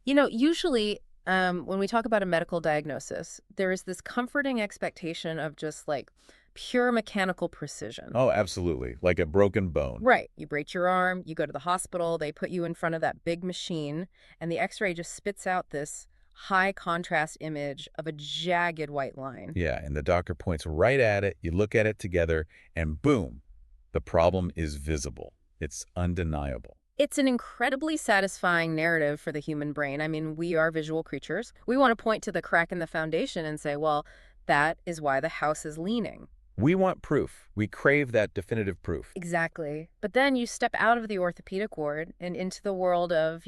Usually when we talk about a medical diagnosis, there is this comforting expectation of just like pure mechanical precision. Oh, absolutely. Like a broken bone. Right. You break your arm, you go to the hospital, they put you in front of that big machine, and the x ray just spits out this high contrast image of a jagged white line. Yeah, and the doctor points right at it. You look at it together, and boom, the problem is visible. It's undeniable. It's an incredibly satisfying narrative for the human brain. I mean, we are visual creatures. We want to point to the crack in the foundation and say, well, that is why the house is leaning. We want proof. We crave that definitive proof. Exactly. But then you step out of the orthopedic ward and into the world of,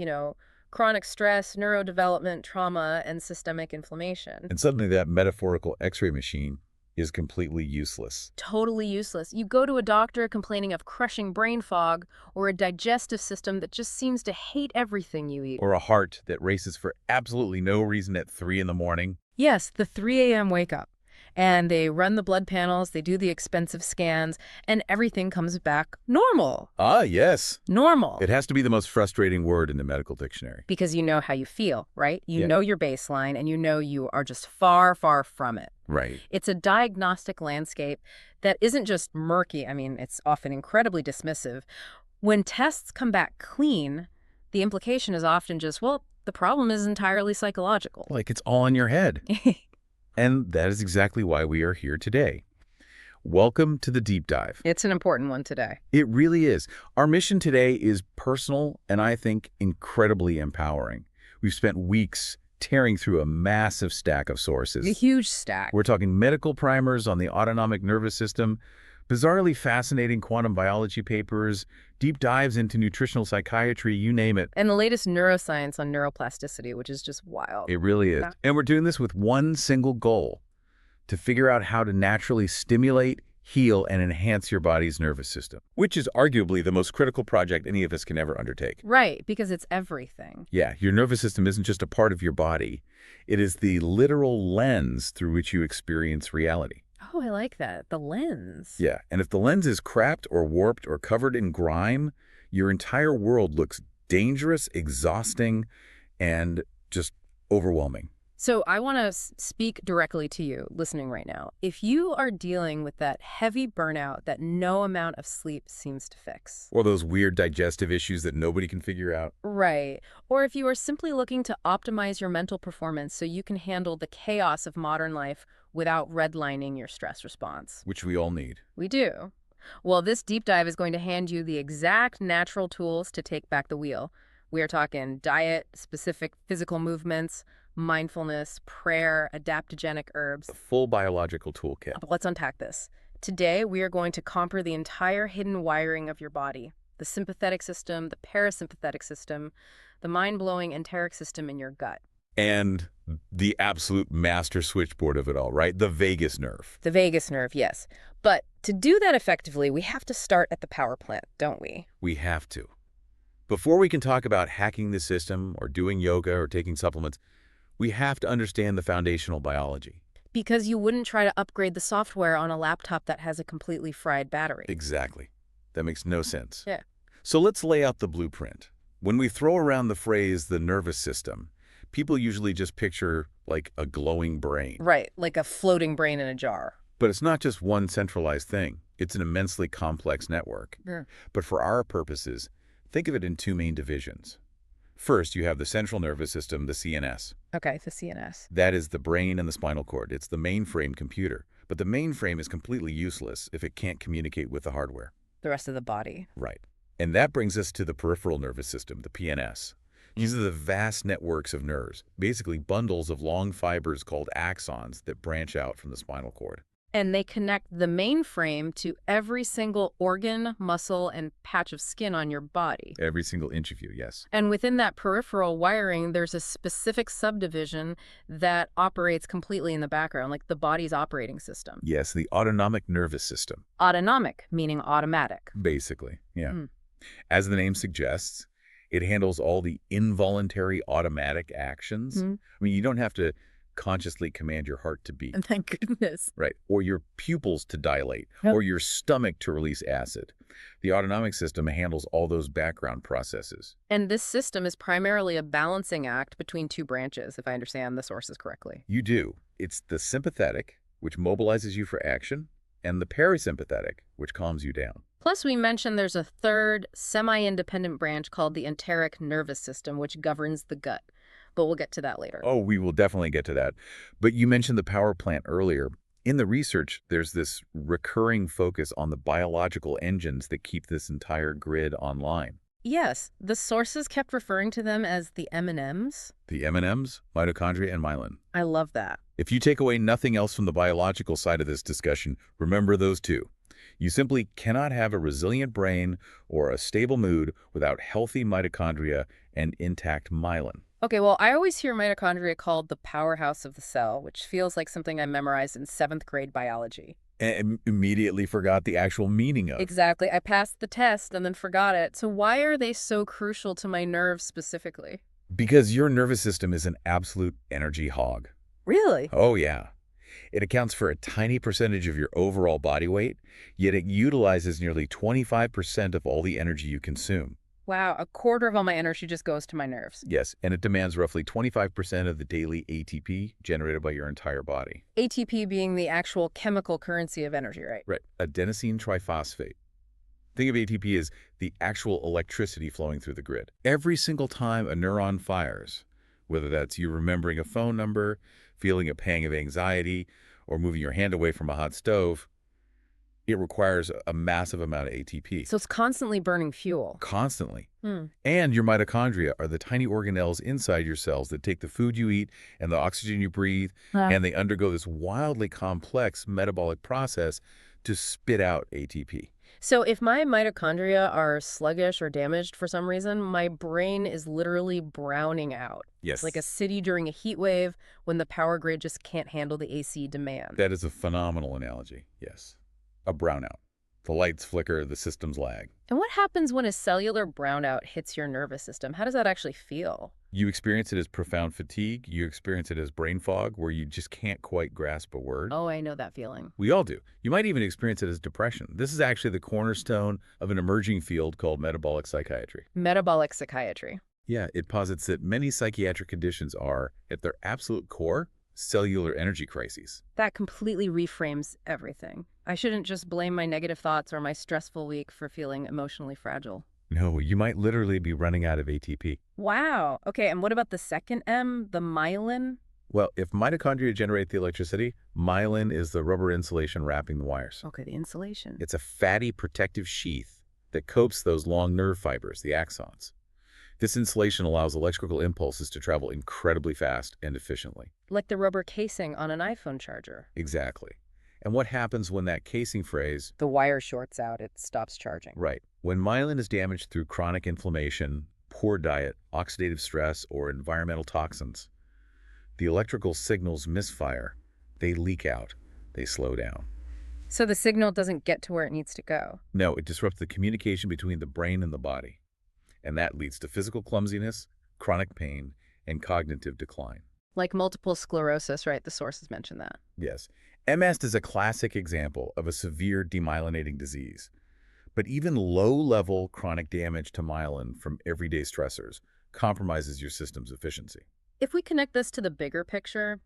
chronic stress, neurodevelopment, trauma, and systemic inflammation. And suddenly that metaphorical x-ray machine is completely useless. Totally useless. You go to a doctor complaining of crushing brain fog or a digestive system that just seems to hate everything you eat. Or a heart that races for absolutely no reason at 3 in the morning. Yes, the 3 a.m. wake up. And they run the blood panels, they do the expensive scans, and everything comes back normal. Ah, yes. Normal. It has to be the most frustrating word in the medical dictionary. Because you know how you feel, right? You Yeah. know your baseline, and you know you are just far, far from it. Right. It's a diagnostic landscape that isn't just murky. I mean, it's often incredibly dismissive. When tests come back clean, the implication is often just, well, the problem is entirely psychological. Like it's all in your head. And that is exactly why we are here today. Welcome to the Deep Dive. It's an important one today. It really is. Our mission today is personal and I think incredibly empowering. We've spent weeks tearing through a massive stack of A sources. huge stack. We're talking medical primers on the autonomic nervous system, bizarrely fascinating quantum biology papers, deep dives into nutritional psychiatry, you name it. And the latest neuroscience on neuroplasticity, which is just wild. It really is. Yeah. And we're doing this with one single goal, to figure out how to naturally stimulate, heal, and enhance your body's nervous system, which is arguably the most critical project any of us can ever undertake. Right, because it's everything. Yeah, your nervous system isn't just a part of your body. It is the literal lens through which you experience reality. Oh, I like that. The lens. Yeah, and if the lens is cracked or warped or covered in grime, your entire world looks dangerous, exhausting, and just overwhelming. So I want to speak directly to you listening right now. If you are dealing with that heavy burnout that no amount of sleep seems to fix. Or those weird digestive issues that nobody can figure out. Right. Or if you are simply looking to optimize your mental performance so you can handle the chaos of modern life without redlining your stress response. Which we all need. We do. Well, this deep dive is going to hand you the exact natural tools to take back the wheel. We are talking diet, specific physical movements, mindfulness, prayer, adaptogenic herbs. The full biological toolkit. But let's unpack this. Today, we are going to conquer the entire hidden wiring of your body. The sympathetic system, the parasympathetic system, the mind-blowing enteric system in your gut. And the absolute master switchboard of it all, right? The vagus nerve. The vagus nerve, yes. But to do that effectively, we have to start at the power plant, don't we? We have to. Before we can talk about hacking the system or doing yoga or taking supplements, we have to understand the foundational biology. Because you wouldn't try to upgrade the software on a laptop that has a completely fried battery. Exactly. That makes no sense. Yeah. So let's lay out the blueprint. When we throw around the phrase the nervous system, people usually just picture like a glowing brain. Right, like a floating brain in a jar. But it's not just one centralized thing. It's an immensely complex network. Yeah. But for our purposes, think of it in two main divisions. First, you have the central nervous system, the CNS. Okay, the CNS. That is the brain and the spinal cord. It's the mainframe computer. But the mainframe is completely useless if it can't communicate with the hardware. The rest of the body. Right. And that brings us to the peripheral nervous system, the PNS. These are the vast networks of nerves, basically bundles of long fibers called axons that branch out from the spinal cord. And they connect the mainframe to every single organ, muscle, and patch of skin on your body. Every single inch of you, yes. And within that peripheral wiring, there's a specific subdivision that operates completely in the background, like the body's operating system. Yes, the autonomic nervous system, Autonomic, meaning automatic. basically. Yeah. Mm. As the name suggests, it handles all the involuntary automatic actions. Mhm. I mean, you don't have to consciously command your heart to beat, And thank goodness. right? Or your pupils to dilate, Yep. or your stomach to release acid. The autonomic system handles all those background processes. And this system is primarily a balancing act between two branches, if I understand the sources correctly. You do. It's the sympathetic, which mobilizes you for action, and the parasympathetic, which calms you down. Plus, we mentioned there's a third, semi-independent branch called the enteric nervous system, which governs the gut. But we'll get to that later. Oh, we will definitely get to that. But you mentioned the power plant earlier. In the research, there's this recurring focus on the biological engines that keep this entire grid online. Yes, the sources kept referring to them as the M&Ms. The M&Ms, mitochondria, and myelin. I love that. If you take away nothing else from the biological side of this discussion, remember those two. You simply cannot have a resilient brain or a stable mood without healthy mitochondria and intact myelin. Okay, well, I always hear mitochondria called the powerhouse of the cell, which feels like something I memorized in 7th grade biology. And immediately forgot the actual meaning of. Exactly. I passed the test and then forgot it. So why are they so crucial to my nerves specifically? Because your nervous system is an absolute energy hog. Really? Oh, yeah. It accounts for a tiny percentage of your overall body weight, yet it utilizes nearly 25% of all the energy you consume. Wow, a quarter of all my energy just goes to my nerves. Yes, and it demands roughly 25% of the daily ATP generated by your entire body. ATP being the actual chemical currency of energy, right? Right, adenosine triphosphate. Think of ATP as the actual electricity flowing through the grid. Every single time a neuron fires, whether that's you remembering a phone number, feeling a pang of anxiety, or moving your hand away from a hot stove, it requires a massive amount of ATP. So it's constantly burning fuel. Constantly. And your mitochondria are the tiny organelles inside your cells that take the food you eat and the oxygen you breathe, and they undergo this wildly complex metabolic process to spit out ATP. So if my mitochondria are sluggish or damaged for some reason, my brain is literally browning out. Yes. Like a city during a heat wave when the power grid just can't handle the AC demand. That is a phenomenal analogy, yes. A brownout. The lights flicker, the systems lag. And what happens when a cellular brownout hits your nervous system? How does that actually feel? You experience it as profound fatigue. You experience it as brain fog, where you just can't quite grasp a word. Oh, I know that feeling. We all do. You might even experience it as depression. This is actually the cornerstone of an emerging field called metabolic psychiatry. Metabolic psychiatry. Yeah, it posits that many psychiatric conditions are, at their absolute core, cellular energy crises. That completely reframes everything. I shouldn't just blame my negative thoughts or my stressful week for feeling emotionally fragile. No, you might literally be running out of ATP. Wow. Okay, and what about the second M, the myelin? Well, if mitochondria generate the electricity, myelin is the rubber insulation wrapping the wires. Okay, the insulation. It's a fatty protective sheath that coats those long nerve fibers, the axons. This insulation allows electrical impulses to travel incredibly fast and efficiently. Like the rubber casing on an iPhone charger. Exactly. And what happens when that casing phrase... The wire shorts out, it stops charging. Right. When myelin is damaged through chronic inflammation, poor diet, oxidative stress, or environmental toxins, the electrical signals misfire. They leak out. They slow down. So the signal doesn't get to where it needs to go. No, it disrupts the communication between the brain and the body. And that leads to physical clumsiness, chronic pain, and cognitive decline. Like multiple sclerosis, right? The sources mentioned that. Yes. MS is a classic example of a severe demyelinating disease. But even low-level chronic damage to myelin from everyday stressors compromises your system's efficiency. If we connect this to the bigger picture,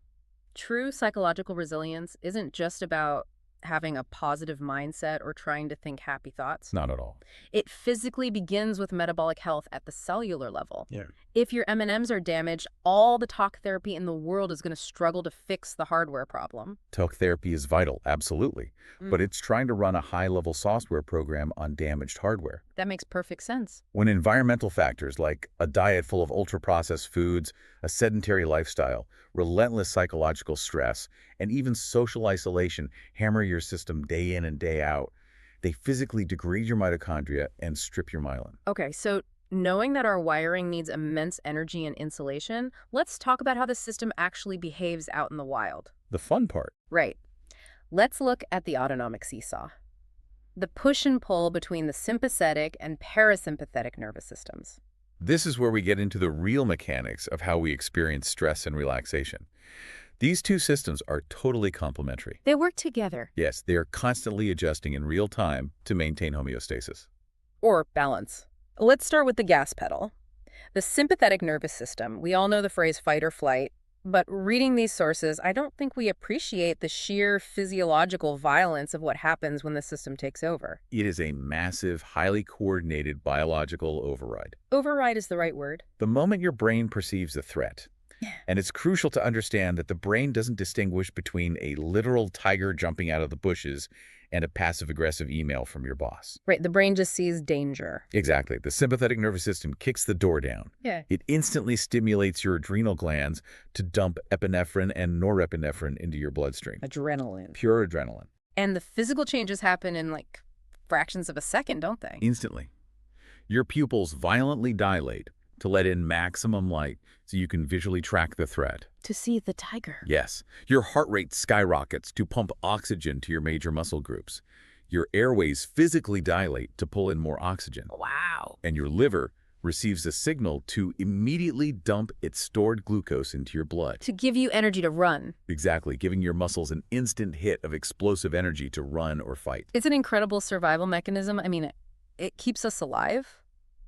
true psychological resilience isn't just about having a positive mindset or trying to think happy thoughts. Not at all. It physically begins with metabolic health at the cellular level. Yeah. If your M&Ms are damaged, all the talk therapy in the world is going to struggle to fix the hardware problem. Talk therapy is vital, absolutely. But it's trying to run a high-level software program on damaged hardware. That makes perfect sense. When environmental factors like a diet full of ultra-processed foods, a sedentary lifestyle, relentless psychological stress, and even social isolation hammer your system day in and day out, they physically degrade your mitochondria and strip your myelin. Okay, so knowing that our wiring needs immense energy and insulation, let's talk about how the system actually behaves out in the wild. The fun part. Right. Let's look at the autonomic seesaw. The push and pull between the sympathetic and parasympathetic nervous systems. This is where we get into the real mechanics of how we experience stress and relaxation. These two systems are totally complementary. They work together. Yes, they are constantly adjusting in real time to maintain homeostasis. Or balance. Let's start with the gas pedal. The sympathetic nervous system. We all know the phrase fight or flight, but reading these sources, I don't think we appreciate the sheer physiological violence of what happens when the system takes over. It is a massive, highly coordinated biological override. Override is the right word. The moment your brain perceives a threat, and it's crucial to understand that the brain doesn't distinguish between a literal tiger jumping out of the bushes and a passive-aggressive email from your boss. Right, the brain just sees danger. Exactly. The sympathetic nervous system kicks the door down. Yeah. It instantly stimulates your adrenal glands to dump epinephrine and norepinephrine into your bloodstream. Adrenaline. Pure adrenaline. And the physical changes happen in like fractions of a second, don't they? Instantly. Your pupils violently dilate to let in maximum light so you can visually track the threat. To see the tiger. Yes. Your heart rate skyrockets to pump oxygen to your major muscle groups. Your airways physically dilate to pull in more oxygen. Wow. And your liver receives a signal to immediately dump its stored glucose into your blood. To give you energy to run. Exactly, giving your muscles an instant hit of explosive energy to run or fight. It's an incredible survival mechanism. I mean, it keeps us alive,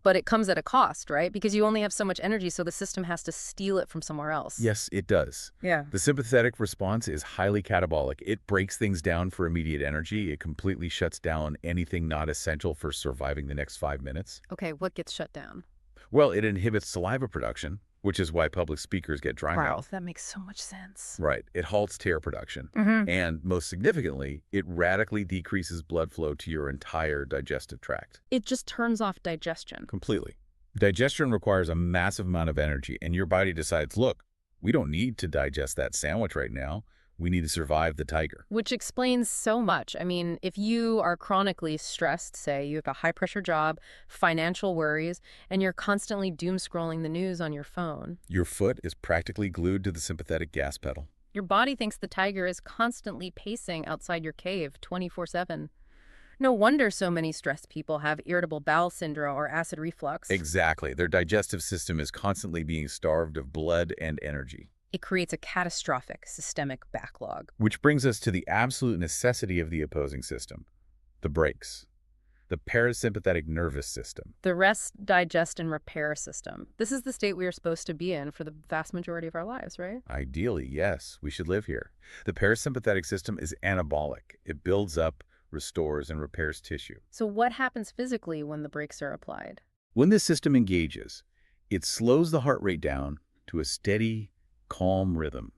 but it comes at a cost, right? Because you only have so much energy, so the system has to steal it from somewhere else. Yes, it does. Yeah. The sympathetic response is highly catabolic. It breaks things down for immediate energy. It completely shuts down anything not essential for surviving the next 5 minutes. Okay, what gets shut down? Well, it inhibits saliva production, which is why public speakers get dry mouth. That makes so much sense. Right. It halts tear production. And most significantly, it radically decreases blood flow to your entire digestive tract. It just turns off digestion. Completely. Digestion requires a massive amount of energy, and your body decides, look, we don't need to digest that sandwich right now. We need to survive the tiger. Which explains so much. I mean, if you are chronically stressed, say you have a high-pressure job, financial worries, and you're constantly doom-scrolling the news on your phone, Your foot is practically glued to the sympathetic gas pedal. your body thinks the tiger is constantly pacing outside your cave 24/7. No wonder so many stressed people have irritable bowel syndrome or acid reflux. Exactly. Their digestive system is constantly being starved of blood and energy. It creates a catastrophic systemic backlog. Which brings us to the absolute necessity of the opposing system, the brakes, the parasympathetic nervous system. The rest, digest, and repair system. This is the state we are supposed to be in for the vast majority of our lives, right? Ideally, yes, we should live here. The parasympathetic system is anabolic. It builds up, restores, and repairs tissue. So what happens physically when the brakes are applied? When this system engages, it slows the heart rate down to a steady, calm rhythm.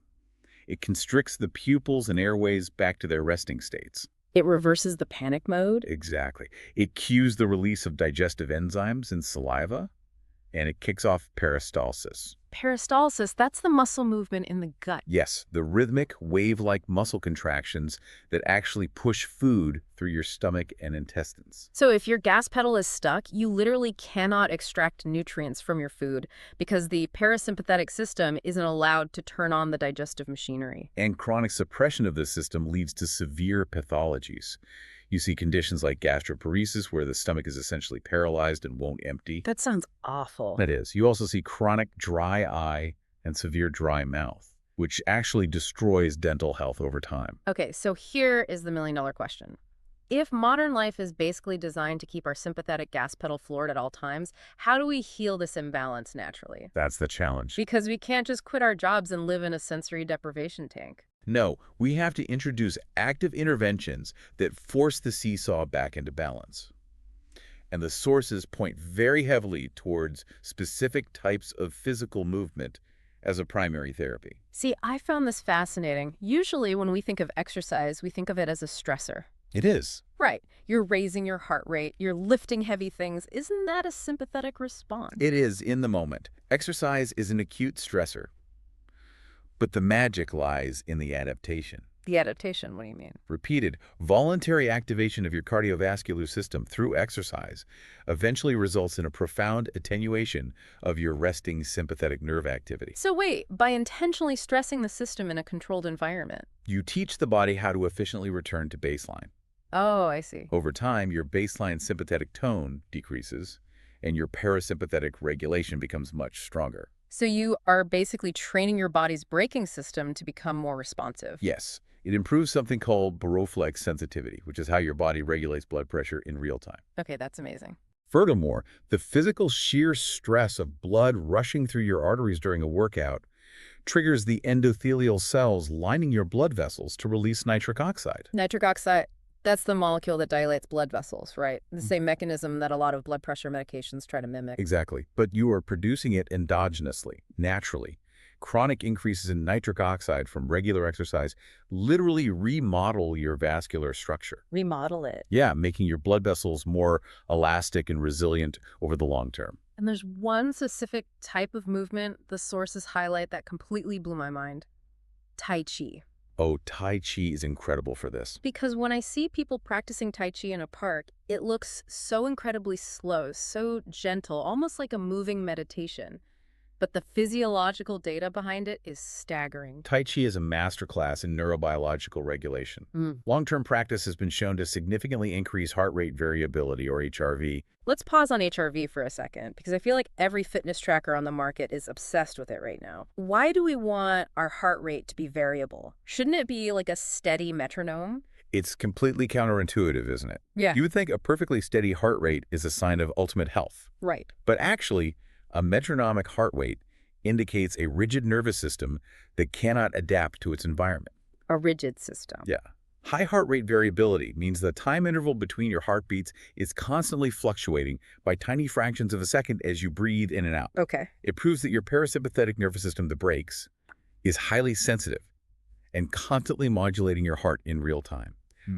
It constricts the pupils and airways back to their resting states. It reverses the panic mode? Exactly. It cues the release of digestive enzymes in saliva, and it kicks off peristalsis. Peristalsis, that's the muscle movement in the gut. Yes, the rhythmic, wave-like muscle contractions that actually push food through your stomach and intestines. So if your gas pedal is stuck, you literally cannot extract nutrients from your food because the parasympathetic system isn't allowed to turn on the digestive machinery. And chronic suppression of this system leads to severe pathologies. You see conditions like gastroparesis, where the stomach is essentially paralyzed and won't empty. That sounds awful. That is. You also see chronic dry eye and severe dry mouth, which actually destroys dental health over time. Okay, so here is the million-dollar question. If modern life is basically designed to keep our sympathetic gas pedal floored at all times, how do we heal this imbalance naturally? That's the challenge. Because we can't just quit our jobs and live in a sensory deprivation tank. No, we have to introduce active interventions that force the seesaw back into balance. And the sources point very heavily towards specific types of physical movement as a primary therapy. See, I found this fascinating. Usually when we think of exercise, we think of it as a stressor. It is. Right. You're raising your heart rate. You're lifting heavy things. Isn't that a sympathetic response? It is in the moment. Exercise is an acute stressor. But the magic lies in the adaptation. The adaptation, what do you mean? Repeated, voluntary activation of your cardiovascular system through exercise eventually results in a profound attenuation of your resting sympathetic nerve activity. So wait, by intentionally stressing the system in a controlled environment? You teach the body how to efficiently return to baseline. Oh, I see. Over time, your baseline sympathetic tone decreases, and your parasympathetic regulation becomes much stronger. So you are basically training your body's braking system to become more responsive. Yes, it improves something called baroflex sensitivity, which is how your body regulates blood pressure in real time. Okay, that's amazing. Furthermore, the physical sheer stress of blood rushing through your arteries during a workout triggers the endothelial cells lining your blood vessels to release nitric oxide. Nitric oxide, that's the molecule that dilates blood vessels, right? The Mm. same mechanism that a lot of blood pressure medications try to mimic. Exactly. But you are producing it endogenously, naturally. Chronic increases in nitric oxide from regular exercise literally remodel your vascular structure. Remodel it. Yeah, making your blood vessels more elastic and resilient over the long term. And there's one specific type of movement the sources highlight that completely blew my mind. Tai Chi. Oh, Tai Chi is incredible for this. Because when I see people practicing Tai Chi in a park, it looks so incredibly slow, so gentle, almost like a moving meditation. But the physiological data behind it is staggering. Tai Chi is a masterclass in neurobiological regulation. Mm. Long-term practice has been shown to significantly increase heart rate variability, or HRV. Let's pause on HRV for a second, because I feel like every fitness tracker on the market is obsessed with it right now. Why do we want our heart rate to be variable? Shouldn't it be like a steady metronome? It's completely counterintuitive, isn't it? Yeah. You would think a perfectly steady heart rate is a sign of ultimate health. Right. But actually, a metronomic heart rate indicates a rigid nervous system that cannot adapt to its environment. A rigid system. Yeah. High heart rate variability means the time interval between your heartbeats is constantly fluctuating by tiny fractions of a second as you breathe in and out. Okay. It proves that your parasympathetic nervous system, the brakes, is highly sensitive and constantly modulating your heart in real time.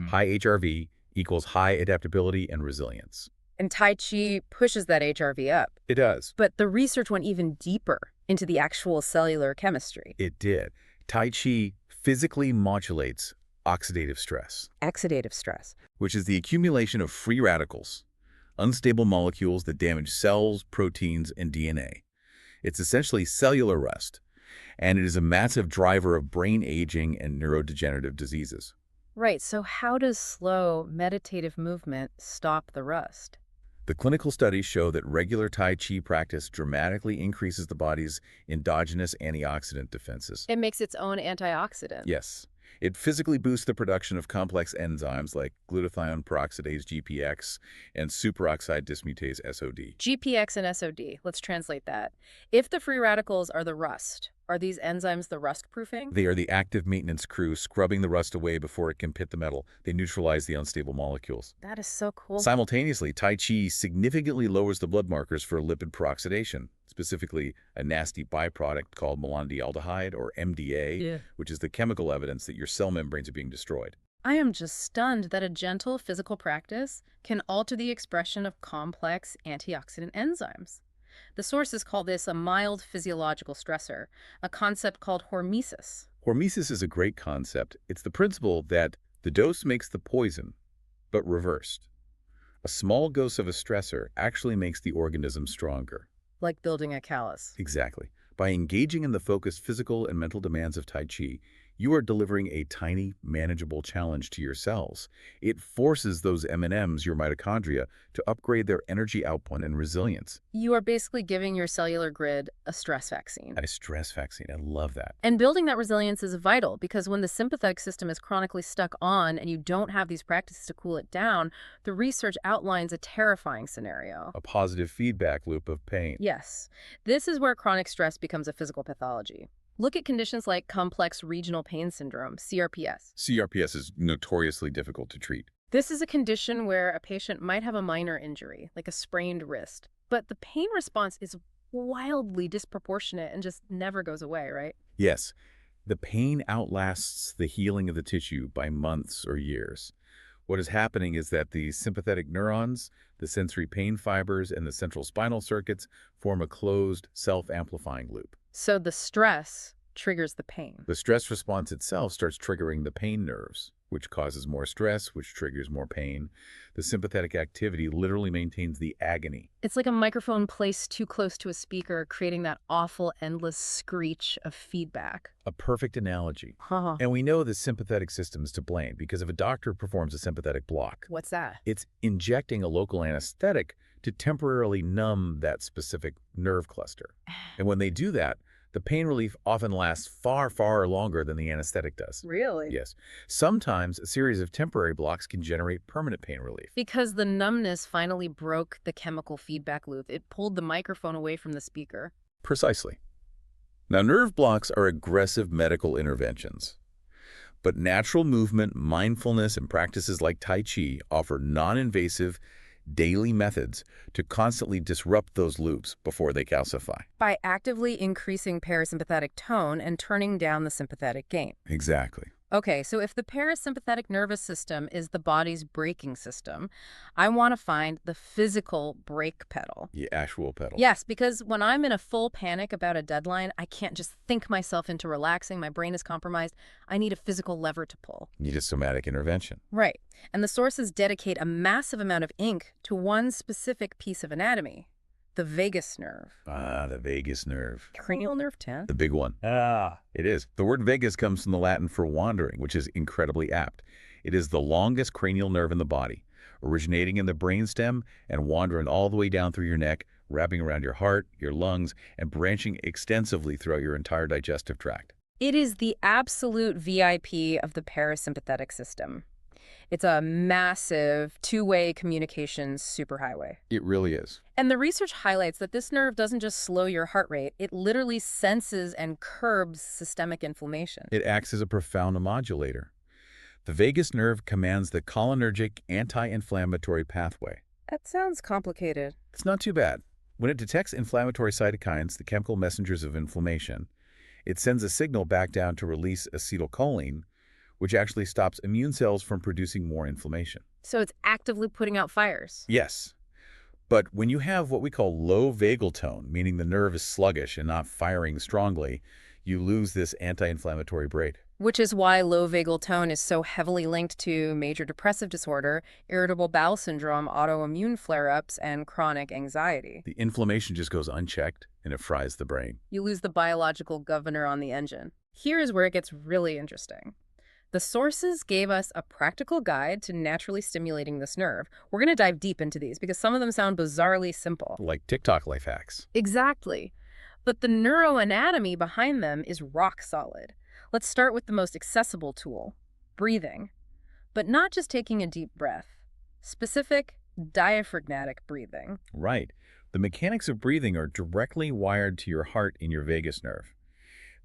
High HRV equals high adaptability and resilience. And Tai Chi pushes that HRV up. It does. But the research went even deeper into the actual cellular chemistry. It did. Tai Chi physically modulates oxidative stress, Oxidative stress. which is the accumulation of free radicals, unstable molecules that damage cells, proteins, and DNA. It's essentially cellular rust, and it is a massive driver of brain aging and neurodegenerative diseases. Right, so how does slow, meditative movement stop the rust? The clinical studies show that regular Tai Chi practice dramatically increases the body's endogenous antioxidant defenses. It makes its own antioxidant. Yes. It physically boosts the production of complex enzymes like glutathione peroxidase, GPX, and superoxide dismutase, SOD. GPX and SOD, let's translate that. If the free radicals are the rust, are these enzymes the rust proofing? They are the active maintenance crew scrubbing the rust away before it can pit the metal. They neutralize the unstable molecules. That is so cool. Simultaneously, Tai Chi significantly lowers the blood markers for lipid peroxidation, specifically a nasty byproduct called malondialdehyde, or MDA, which is the chemical evidence that your cell membranes are being destroyed. I am just stunned that a gentle physical practice can alter the expression of complex antioxidant enzymes. The sources call this a mild physiological stressor, a concept called hormesis. Hormesis is a great concept. It's the principle that the dose makes the poison, but reversed. A small dose of a stressor actually makes the organism stronger. Like building a callus. Exactly. By engaging in the focused physical and mental demands of Tai Chi, you are delivering a tiny, manageable challenge to your cells. It forces those M&Ms, your mitochondria, to upgrade their energy output and resilience. You are basically giving your cellular grid a stress vaccine. A stress vaccine. I love that. And building that resilience is vital because when the sympathetic system is chronically stuck on and you don't have these practices to cool it down, the research outlines a terrifying scenario. A positive feedback loop of pain. Yes, this is where chronic stress becomes a physical pathology. Look at conditions like complex regional pain syndrome, CRPS. CRPS is notoriously difficult to treat. This is a condition where a patient might have a minor injury, like a sprained wrist, but the pain response is wildly disproportionate and just never goes away, right? Yes, the pain outlasts the healing of the tissue by months or years. What is happening is that the sympathetic neurons, the sensory pain fibers, and the central spinal circuits form a closed, self-amplifying loop. So the stress triggers the pain. The stress response itself starts triggering the pain nerves, which causes more stress, which triggers more pain. The sympathetic activity literally maintains the agony. It's like a microphone placed too close to a speaker, creating that awful, endless screech of feedback. A perfect analogy. Huh. And we know the sympathetic system is to blame because if a doctor performs a sympathetic block, What's that? it's injecting a local anesthetic to temporarily numb that specific nerve cluster. And when they do that, the pain relief often lasts far, far longer than the anesthetic does. Really? Yes. Sometimes a series of temporary blocks can generate permanent pain relief. Because the numbness finally broke the chemical feedback loop. It pulled the microphone away from the speaker. Precisely. Now, nerve blocks are aggressive medical interventions. But natural movement, mindfulness, and practices like Tai Chi offer non-invasive, daily methods to constantly disrupt those loops before they calcify. By actively increasing parasympathetic tone and turning down the sympathetic gain. Exactly. Okay, so if the parasympathetic nervous system is the body's braking system, I want to find the physical brake pedal. The actual pedal. Yes, because when I'm in a full panic about a deadline, I can't just think myself into relaxing. My brain is compromised. I need a physical lever to pull. Need a somatic intervention. Right. And the sources dedicate a massive amount of ink to one specific piece of anatomy, the vagus nerve. Ah, the vagus nerve. Cranial nerve 10? The big one. It is. The word vagus comes from the Latin for wandering, which is incredibly apt. It is the longest cranial nerve in the body, originating in the brainstem and wandering all the way down through your neck, wrapping around your heart, your lungs, and branching extensively throughout your entire digestive tract. It is the absolute VIP of the parasympathetic system. It's a massive two-way communications superhighway. It really is. And the research highlights that this nerve doesn't just slow your heart rate, it literally senses and curbs systemic inflammation. It acts as a profound modulator. The vagus nerve commands the cholinergic anti-inflammatory pathway. That sounds complicated. It's not too bad. When it detects inflammatory cytokines, the chemical messengers of inflammation, it sends a signal back down to release acetylcholine, which actually stops immune cells from producing more inflammation. So it's actively putting out fires. Yes. But when you have what we call low vagal tone, meaning the nerve is sluggish and not firing strongly, you lose this anti-inflammatory brake. Which is why low vagal tone is so heavily linked to major depressive disorder, irritable bowel syndrome, autoimmune flare-ups, and chronic anxiety. The inflammation just goes unchecked and it fries the brain. You lose the biological governor on the engine. Here is where it gets really interesting. The sources gave us a practical guide to naturally stimulating this nerve. We're going to dive deep into these because some of them sound bizarrely simple. Like TikTok life hacks. Exactly. But the neuroanatomy behind them is rock solid. Let's start with the most accessible tool, breathing. But not just taking a deep breath. Specific diaphragmatic breathing. Right. The mechanics of breathing are directly wired to your heart and your vagus nerve.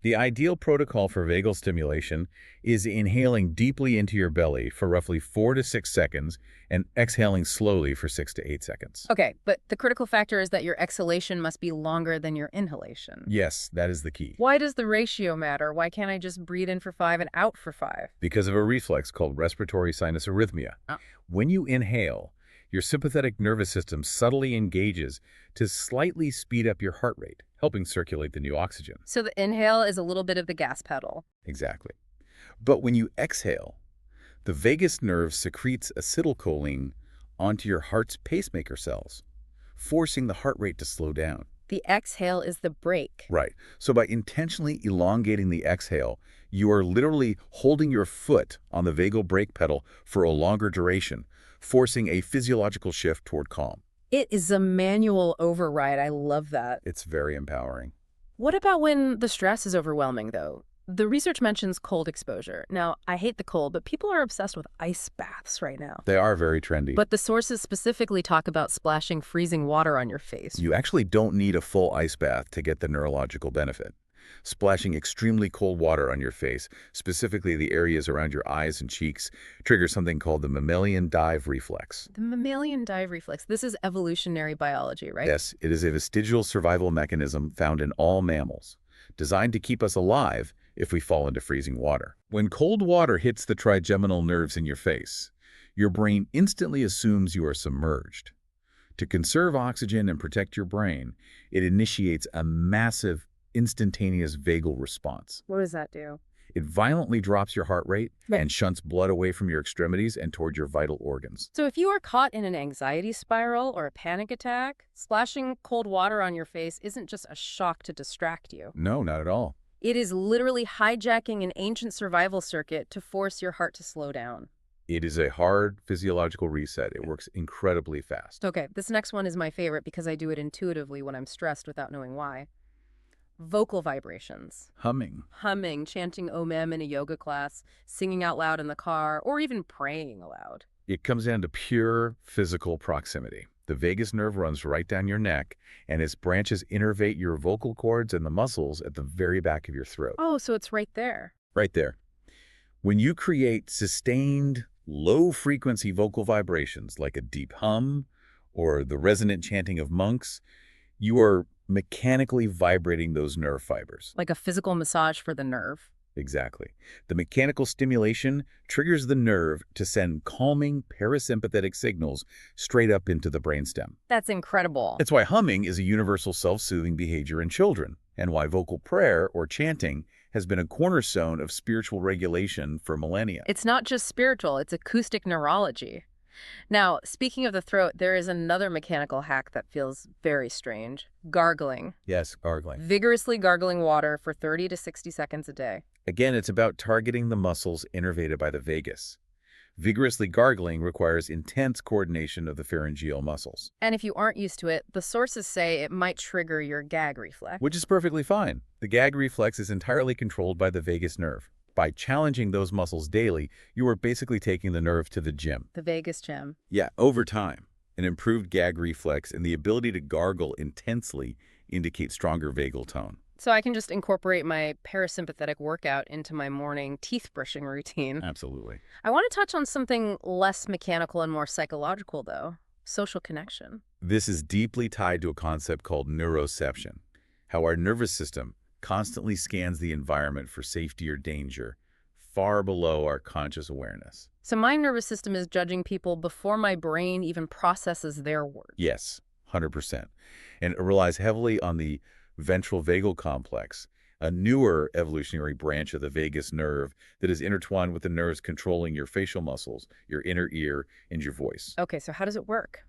The ideal protocol for vagal stimulation is inhaling deeply into your belly for roughly 4 to 6 seconds and exhaling slowly for 6 to 8 seconds. Okay, but the critical factor is that your exhalation must be longer than your inhalation. Yes, that is the key. Why does the ratio matter? Why can't I just breathe in for 5 and out for 5? Because of a reflex called respiratory sinus arrhythmia. When you inhale, your sympathetic nervous system subtly engages to slightly speed up your heart rate, helping circulate the new oxygen. So the inhale is a little bit of the gas pedal. Exactly. But when you exhale, the vagus nerve secretes acetylcholine onto your heart's pacemaker cells, forcing the heart rate to slow down. The exhale is the brake. Right. So by intentionally elongating the exhale, you are literally holding your foot on the vagal brake pedal for a longer duration, forcing a physiological shift toward calm. It is a manual override. I love that. It's very empowering. What about when the stress is overwhelming, though? The research mentions cold exposure. Now, I hate the cold, but people are obsessed with ice baths right now. They are very trendy. But the sources specifically talk about splashing freezing water on your face. You actually don't need a full ice bath to get the neurological benefit. Splashing extremely cold water on your face, specifically the areas around your eyes and cheeks, triggers something called the mammalian dive reflex. The mammalian dive reflex. This is evolutionary biology, right? Yes, it is a vestigial survival mechanism found in all mammals, designed to keep us alive if we fall into freezing water. When cold water hits the trigeminal nerves in your face, your brain instantly assumes you are submerged. To conserve oxygen and protect your brain, it initiates a massive instantaneous vagal response. What does that do? It violently drops your heart rate Right. and shunts blood away from your extremities and toward your vital organs. So if you are caught in an anxiety spiral or a panic attack, splashing cold water on your face isn't just a shock to distract you. No, not at all. It is literally hijacking an ancient survival circuit to force your heart to slow down. It is a hard physiological reset. It works incredibly fast. Okay, this next one is my favorite because I do it intuitively when I'm stressed without knowing why. Vocal vibrations. Humming. Humming, chanting Om in a yoga class, singing out loud in the car, or even praying aloud. It comes down to pure physical proximity. The vagus nerve runs right down your neck, and its branches innervate your vocal cords and the muscles at the very back of your throat. Oh, so it's right there. Right there. When you create sustained, low-frequency vocal vibrations, like a deep hum or the resonant chanting of monks, you are mechanically vibrating those nerve fibers. Like a physical massage for the nerve. Exactly. The mechanical stimulation triggers the nerve to send calming parasympathetic signals straight up into the brainstem. That's incredible. That's why humming is a universal self-soothing behavior in children, and why vocal prayer or chanting has been a cornerstone of spiritual regulation for millennia. It's not just spiritual, it's acoustic neurology. Now, speaking of the throat, there is another mechanical hack that feels very strange. Gargling. Yes, gargling. Vigorously gargling water for 30 to 60 seconds a day. Again, it's about targeting the muscles innervated by the vagus. Vigorously gargling requires intense coordination of the pharyngeal muscles. And if you aren't used to it, the sources say it might trigger your gag reflex. Which is perfectly fine. The gag reflex is entirely controlled by the vagus nerve. By challenging those muscles daily, you are basically taking the nerve to the gym. The vagus gym. Yeah, over time, an improved gag reflex and the ability to gargle intensely indicate stronger vagal tone. So I can just incorporate my parasympathetic workout into my morning teeth brushing routine. Absolutely. I want to touch on something less mechanical and more psychological, though. Social connection. This is deeply tied to a concept called neuroception, how our nervous system constantly scans the environment for safety or danger, far below our conscious awareness. So my nervous system is judging people before my brain even processes their words. Yes, 100%. And it relies heavily on the ventral vagal complex, a newer evolutionary branch of the vagus nerve that is intertwined with the nerves controlling your facial muscles, your inner ear, and your voice. Okay, so how does it work?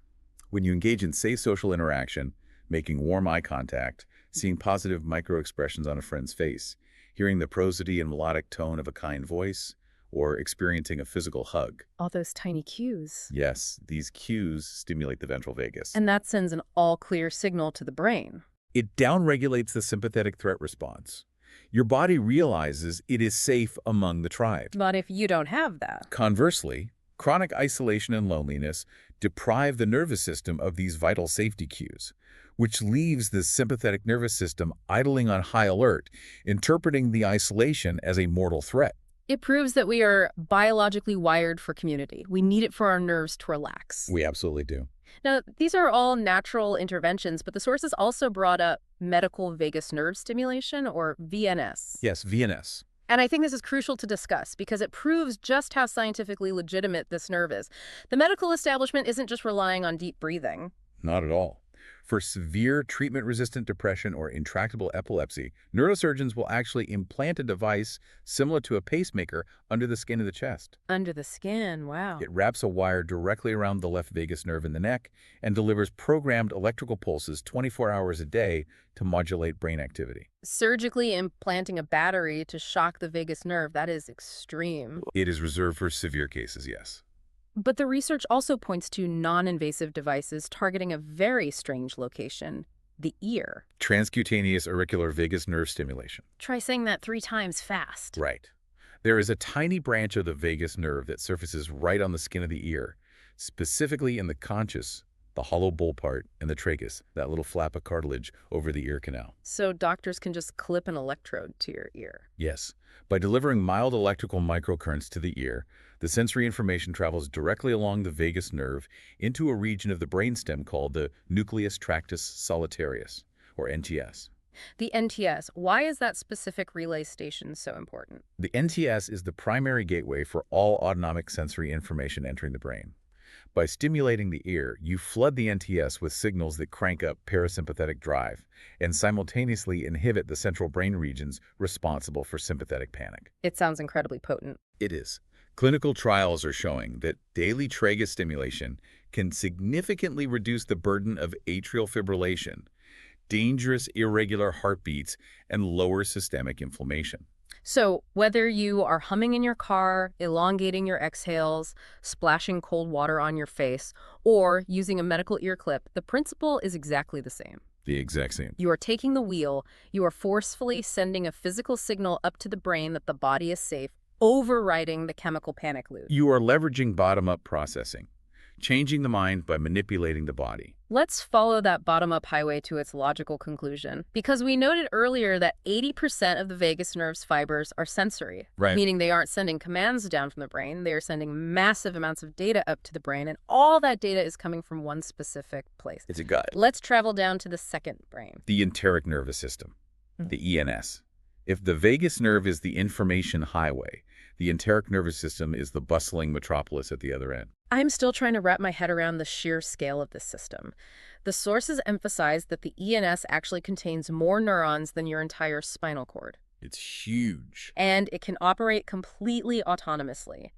When you engage in safe social interaction, making warm eye contact, seeing positive micro-expressions on a friend's face, hearing the prosody and melodic tone of a kind voice, or experiencing a physical hug. All those tiny cues. Yes, these cues stimulate the ventral vagus. And that sends an all-clear signal to the brain. It downregulates the sympathetic threat response. Your body realizes it is safe among the tribe. But if you don't have that, Conversely, chronic isolation and loneliness deprive the nervous system of these vital safety cues, which leaves the sympathetic nervous system idling on high alert, interpreting the isolation as a mortal threat. it proves that we are biologically wired for community. We need it for our nerves to relax. We absolutely do. Now, these are all natural interventions, but the sources also brought up medical vagus nerve stimulation, or VNS. Yes, VNS. And I think this is crucial to discuss because it proves just how scientifically legitimate this nerve is. The medical establishment isn't just relying on deep breathing. Not at all. For severe treatment-resistant depression or intractable epilepsy, neurosurgeons will actually implant a device similar to a pacemaker under the skin of the chest. Under the skin, wow. It wraps a wire directly around the left vagus nerve in the neck and delivers programmed electrical pulses 24 hours a day to modulate brain activity. Surgically implanting a battery to shock the vagus nerve, that is extreme. It is reserved for severe cases, yes. But the research also points to non-invasive devices targeting a very strange location, the ear. Transcutaneous auricular vagus nerve stimulation. Try saying that 3 times fast. Right. There is a tiny branch of the vagus nerve that surfaces right on the skin of the ear, specifically in the conchus, the hollow bowl part, and the tragus, that little flap of cartilage over the ear canal. So doctors can just clip an electrode to your ear. Yes. By delivering mild electrical microcurrents to the ear, the sensory information travels directly along the vagus nerve into a region of the brainstem called the nucleus tractus solitarius, or NTS. The NTS, why is that specific relay station so important? The NTS is the primary gateway for all autonomic sensory information entering the brain. By stimulating the ear, you flood the NTS with signals that crank up parasympathetic drive and simultaneously inhibit the central brain regions responsible for sympathetic panic. It sounds incredibly potent. It is. Clinical trials are showing that daily tragus stimulation can significantly reduce the burden of atrial fibrillation, dangerous irregular heartbeats, and lower systemic inflammation. So, whether you are humming in your car, elongating your exhales, splashing cold water on your face, or using a medical ear clip, the principle is exactly the same. The exact same. You are taking the wheel, you are forcefully sending a physical signal up to the brain that the body is safe, overriding the chemical panic loop. You are leveraging bottom-up processing, changing the mind by manipulating the body. Let's follow that bottom-up highway to its logical conclusion, because we noted earlier that 80% of the vagus nerve's fibers are sensory, Right. meaning they aren't sending commands down from the brain, they are sending massive amounts of data up to the brain, and all that data is coming from one specific place. It's a gut. Let's travel down to the second brain. The enteric nervous system, the ENS. If the vagus nerve is the information highway, the enteric nervous system is the bustling metropolis at the other end. I'm still trying to wrap my head around the sheer scale of this system. The sources emphasize that the ENS actually contains more neurons than your entire spinal cord, It's huge. and it can operate completely autonomously.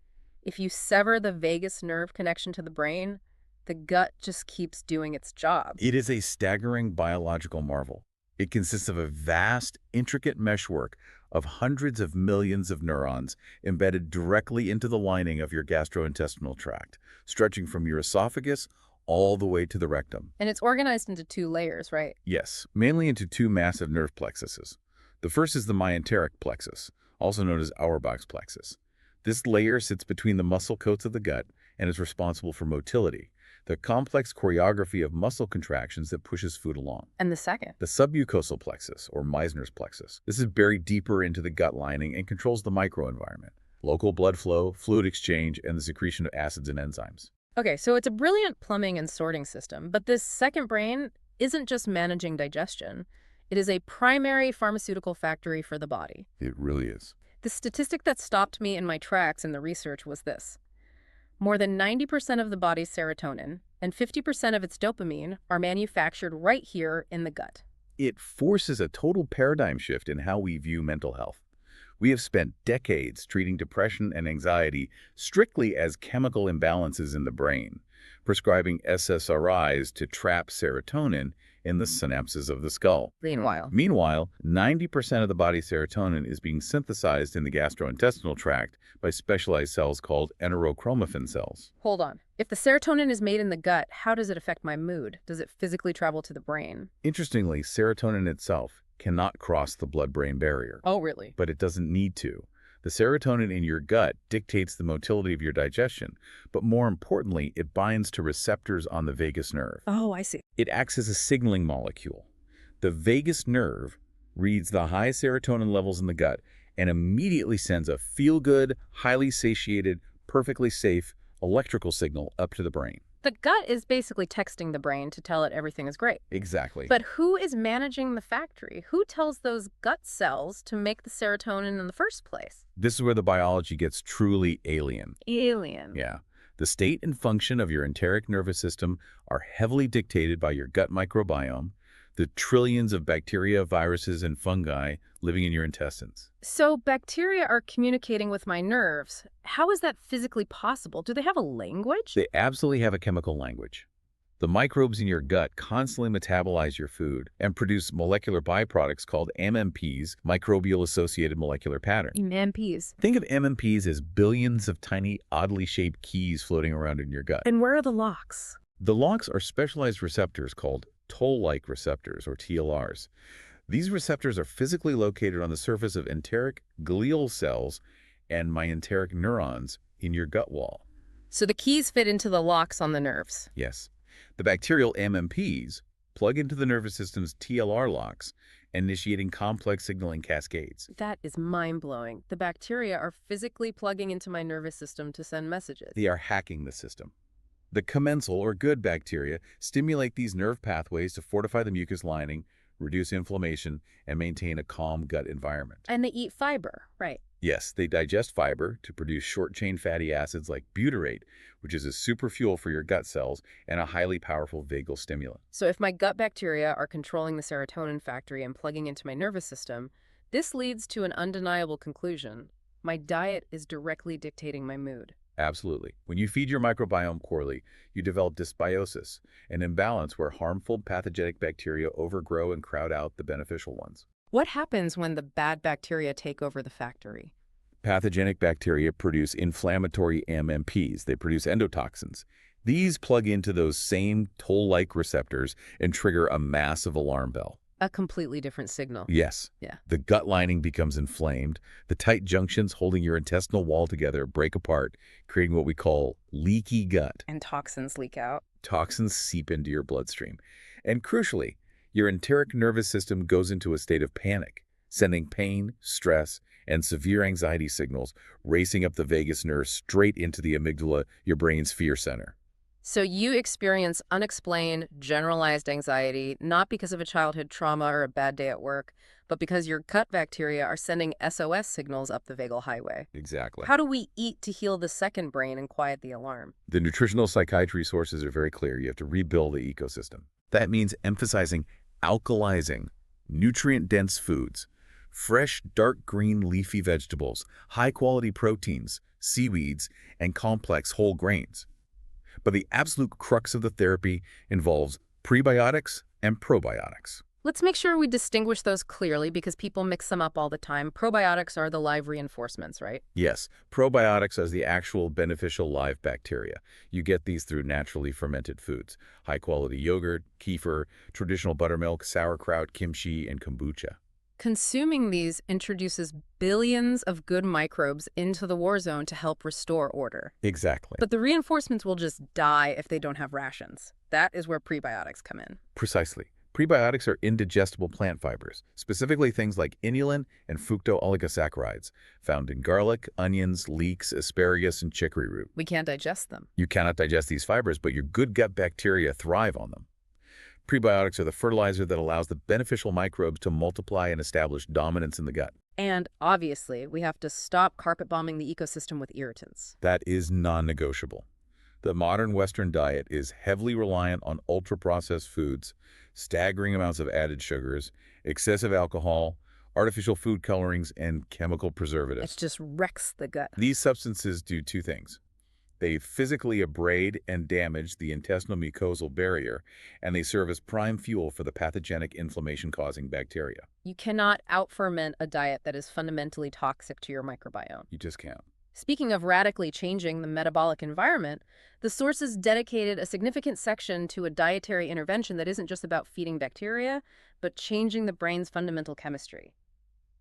If you sever the vagus nerve connection to the brain, the gut just keeps doing its job. It is a staggering biological marvel. It consists of a vast, intricate meshwork of hundreds of millions of neurons embedded directly into the lining of your gastrointestinal tract, stretching from your esophagus all the way to the rectum. And it's organized into two layers, right? Yes, mainly into two massive nerve plexuses. The first is the myenteric plexus, also known as Auerbach's plexus. This layer sits between the muscle coats of the gut and is responsible for motility, the complex choreography of muscle contractions that pushes food along. And the second? The submucosal plexus, or Meissner's plexus. This is buried deeper into the gut lining and controls the microenvironment, local blood flow, fluid exchange, and the secretion of acids and enzymes. Okay, so it's a brilliant plumbing and sorting system, but this second brain isn't just managing digestion. It is a primary pharmaceutical factory for the body. It really is. The statistic that stopped me in my tracks in the research was this. More than 90% of the body's serotonin and 50% of its dopamine are manufactured right here in the gut. It forces a total paradigm shift in how we view mental health. We have spent decades treating depression and anxiety strictly as chemical imbalances in the brain, prescribing SSRIs to trap serotonin in the synapses of the skull. Meanwhile, 90% of the body's serotonin is being synthesized in the gastrointestinal tract by specialized cells called enterochromaffin cells. Hold on. If the serotonin is made in the gut, how does it affect my mood? Does it physically travel to the brain? Interestingly, serotonin itself cannot cross the blood-brain barrier, Oh, really? but it doesn't need to. The serotonin in your gut dictates the motility of your digestion, but more importantly, it binds to receptors on the vagus nerve. Oh, I see. It acts as a signaling molecule. The vagus nerve reads the high serotonin levels in the gut and immediately sends a feel-good, highly satiated, perfectly safe electrical signal up to the brain. The gut is basically texting the brain to tell it everything is great. Exactly. But who is managing the factory? Who tells those gut cells to make the serotonin in the first place? This is where the biology gets truly alien. Alien. Yeah. The state and function of your enteric nervous system are heavily dictated by your gut microbiome, the trillions of bacteria, viruses, and fungi living in your intestines. So bacteria are communicating with my nerves. How is that physically possible? Do they have a language? They absolutely have a chemical language. The microbes in your gut constantly metabolize your food and produce molecular byproducts called MMPs, microbial-associated molecular patterns. MMPs. Think of MMPs as billions of tiny, oddly shaped keys floating around in your gut. And where are the locks? The locks are specialized receptors called toll-like receptors, or TLRs. These receptors are physically located on the surface of enteric glial cells and myenteric neurons in your gut wall. So the keys fit into the locks on the nerves. Yes. The bacterial MMPs plug into the nervous system's TLR locks, initiating complex signaling cascades. That is mind-blowing. The bacteria are physically plugging into my nervous system to send messages. They are hacking the system. The commensal, or good bacteria, stimulate these nerve pathways to fortify the mucous lining, reduce inflammation, and maintain a calm gut environment. And they eat fiber, right? Yes, they digest fiber to produce short-chain fatty acids like butyrate, which is a super fuel for your gut cells and a highly powerful vagal stimulant. So if my gut bacteria are controlling the serotonin factory and plugging into my nervous system, this leads to an undeniable conclusion. My diet is directly dictating my mood. Absolutely. When you feed your microbiome poorly, you develop dysbiosis, an imbalance where harmful pathogenic bacteria overgrow and crowd out the beneficial ones. What happens when the bad bacteria take over the factory? Pathogenic bacteria produce inflammatory MMPs. They produce endotoxins. These plug into those same toll-like receptors and trigger a massive alarm bell. A completely different signal. Yes, Yeah. the gut lining becomes inflamed. The tight junctions holding your intestinal wall together break apart, creating what we call leaky gut. And toxins leak out. Toxins seep into your bloodstream. And crucially, your enteric nervous system goes into a state of panic, sending pain, stress, and severe anxiety signals racing up the vagus nerve straight into the amygdala, your brain's fear center. So you experience unexplained, generalized anxiety, not because of a childhood trauma or a bad day at work, but because your gut bacteria are sending SOS signals up the vagal highway. Exactly. How do we eat to heal the second brain and quiet the alarm? The nutritional psychiatry sources are very clear. You have to rebuild the ecosystem. That means emphasizing alkalizing, nutrient-dense foods, fresh, dark green leafy vegetables, high-quality proteins, seaweeds, and complex whole grains. But the absolute crux of the therapy involves prebiotics and probiotics. Let's make sure we distinguish those clearly because people mix them up all the time. Probiotics are the live reinforcements, right? Yes, probiotics are the actual beneficial live bacteria. You get these through naturally fermented foods, high-quality yogurt, kefir, traditional buttermilk, sauerkraut, kimchi, and kombucha. Consuming these introduces billions of good microbes into the war zone to help restore order. Exactly. But the reinforcements will just die if they don't have rations. That is where prebiotics come in. Precisely. Prebiotics are indigestible plant fibers, specifically things like inulin and fructooligosaccharides, found in garlic, onions, leeks, asparagus, and chicory root. We can't digest them. You cannot digest these fibers, but your good gut bacteria thrive on them. Prebiotics are the fertilizer that allows the beneficial microbes to multiply and establish dominance in the gut. And obviously, we have to stop carpet bombing the ecosystem with irritants. That is non-negotiable. The modern Western diet is heavily reliant on ultra-processed foods, staggering amounts of added sugars, excessive alcohol, artificial food colorings, and chemical It preservatives. just wrecks the gut. These substances do two things. They physically abrade and damage the intestinal mucosal barrier, and they serve as prime fuel for the pathogenic inflammation-causing bacteria. You cannot out-ferment a diet that is fundamentally toxic to your microbiome. You just can't. Speaking of radically changing the metabolic environment, the sources dedicated a significant section to a dietary intervention that isn't just about feeding bacteria, but changing the brain's fundamental chemistry.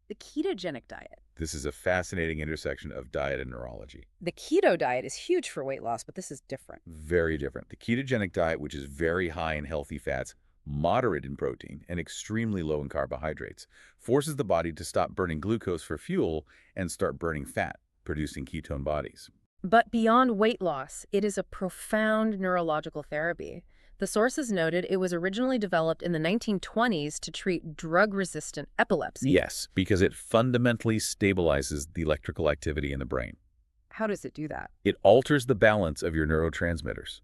The ketogenic diet. This is a fascinating intersection of diet and neurology. The keto diet is huge for weight loss, but this is different. Very different. The ketogenic diet, which is very high in healthy fats, moderate in protein, and extremely low in carbohydrates, forces the body to stop burning glucose for fuel and start burning fat, producing ketone bodies. But beyond weight loss, it is a profound neurological therapy. The sources noted it was originally developed in the 1920s to treat drug-resistant epilepsy. Yes, because it fundamentally stabilizes the electrical activity in the brain. How does it do that? It alters the balance of your neurotransmitters.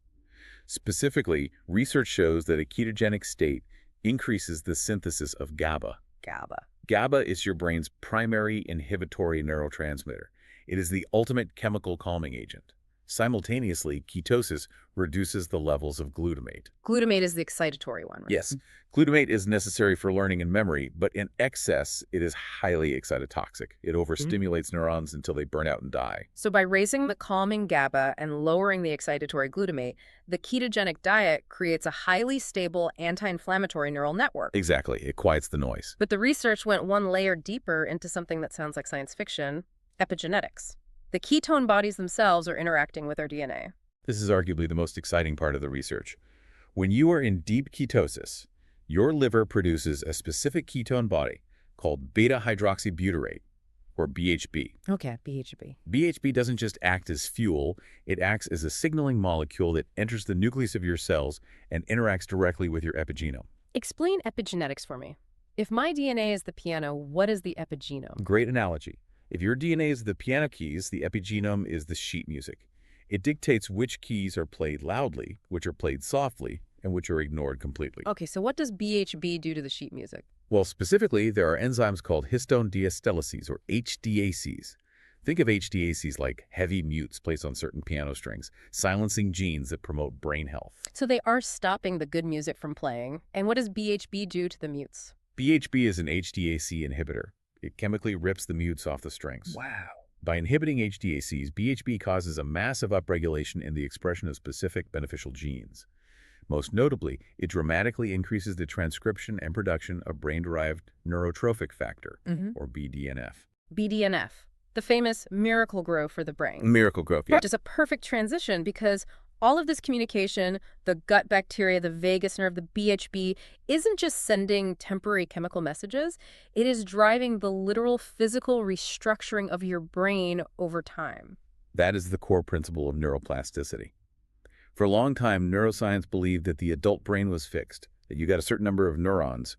Specifically, research shows that a ketogenic state increases the synthesis of GABA. GABA. GABA is your brain's primary inhibitory neurotransmitter. It is the ultimate chemical calming agent. Simultaneously, ketosis reduces the levels of glutamate. Glutamate is the excitatory one, right? Yes, glutamate is necessary for learning and memory, but in excess, it is highly excitotoxic. It overstimulates neurons until they burn out and die. So by raising the calming GABA and lowering the excitatory glutamate, the ketogenic diet creates a highly stable anti-inflammatory neural network. Exactly, it quiets the noise. But the research went one layer deeper into something that sounds like science fiction, epigenetics. The ketone bodies themselves are interacting with our DNA. This is arguably the most exciting part of the research. When you are in deep ketosis, your liver produces a specific ketone body called beta-hydroxybutyrate, or BHB. Okay, BHB. BHB doesn't just act as fuel, it acts as a signaling molecule that enters the nucleus of your cells and interacts directly with your epigenome. Explain epigenetics for me. If my DNA is the piano, what is the epigenome? Great analogy. If your DNA is the piano keys, the epigenome is the sheet music. It dictates which keys are played loudly, which are played softly, and which are ignored completely. Okay, so what does BHB do to the sheet music? Well, specifically, there are enzymes called histone deacetylases, or HDACs. Think of HDACs like heavy mutes placed on certain piano strings, silencing genes that promote brain health. So they are stopping the good music from playing. And what does BHB do to the mutes? BHB is an HDAC inhibitor. It chemically rips the mutes off the strings. Wow. By inhibiting HDACs, BHB causes a massive upregulation in the expression of specific beneficial genes. Most notably, it dramatically increases the transcription and production of brain-derived neurotrophic factor, or BDNF. BDNF, the famous Miracle-Gro for the brain. Miracle-Gro, yeah. Which is a perfect transition because all of this communication, the gut bacteria, the vagus nerve, the BHB, isn't just sending temporary chemical messages. It is driving the literal physical restructuring of your brain over time. That is the core principle of neuroplasticity. For a long time, neuroscience believed that the adult brain was fixed, that you got a certain number of neurons,